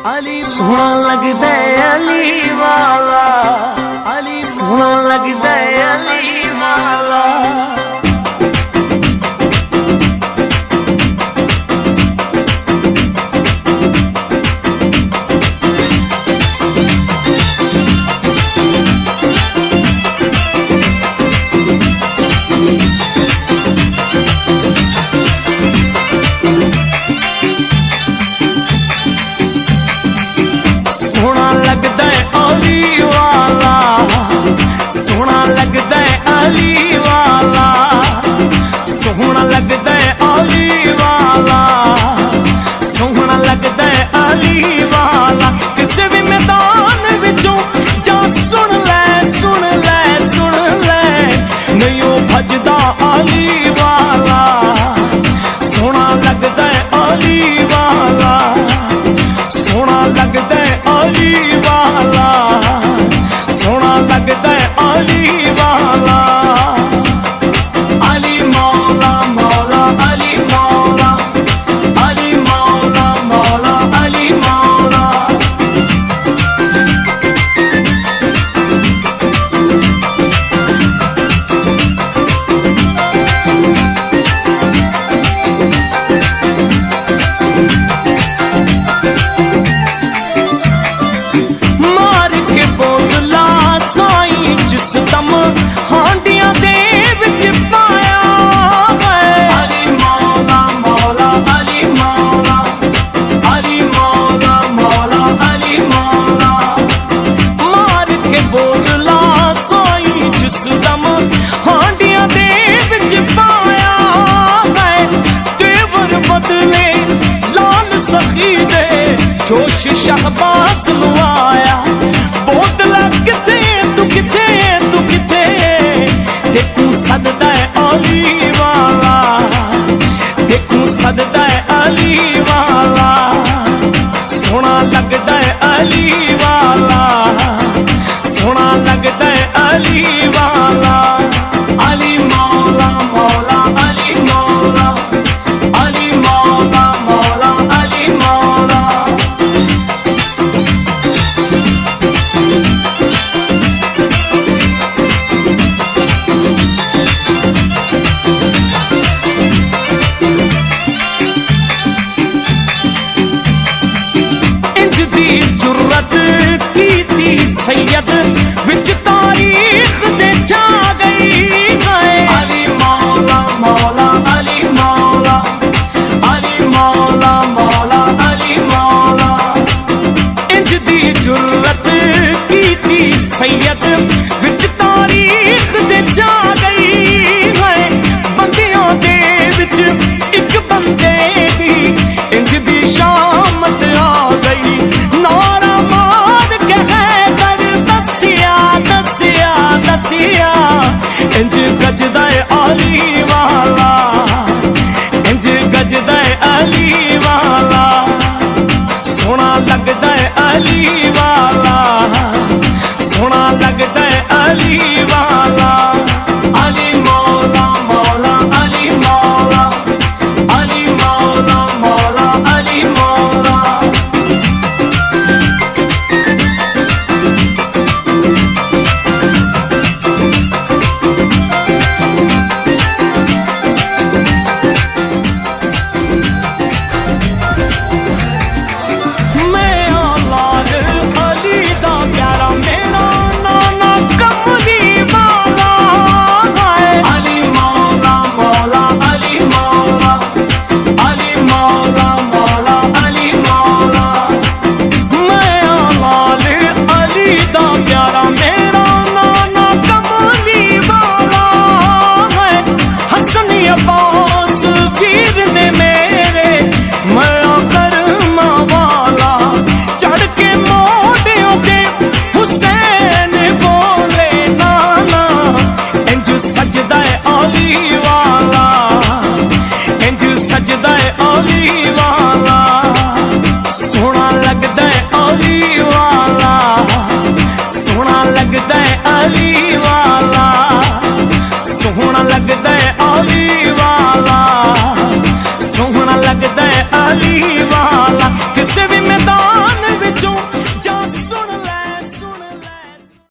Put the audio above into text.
سونا لگدا علی والا سونا لگدا علی والا سونا لگدا علی والا سونا لگدا علی والا سونا لگدا علی والا سونا لگدا علی والا کسے بھی میدان وچوں جا سن لے سن لے سن لے نہیں او بھجدا علی والا سونا لگدا علی والا سونا لگدا علی والا سونا لگدا علی والا علی مولا مولا علی مولا علی مولا مولا علی مولا ہانڈیاں دے وچ پایا علی مولا مولا علی مولا علی مولا مولا علی مولا مار کے بوللا سائیں جس دم ہانڈیاں دے وچ پایا ہے تیور بدلے لال سخی دے جوش شہباز نو آیا بہت لگتے تو کتے دیکھوں سجدہ علی والا دیکھوں سجدہ علی والا سونا لگدا علی والا سونا لگدا علی والا علی مولا مولا علی مولا علی مولا مولا علی مولا جرت کیتی سید وچ تاریخ دے چھا گئی ہے علی مولا مولا علی مولا علی مولا مولا علی مولا انج دی جرت کیتی سید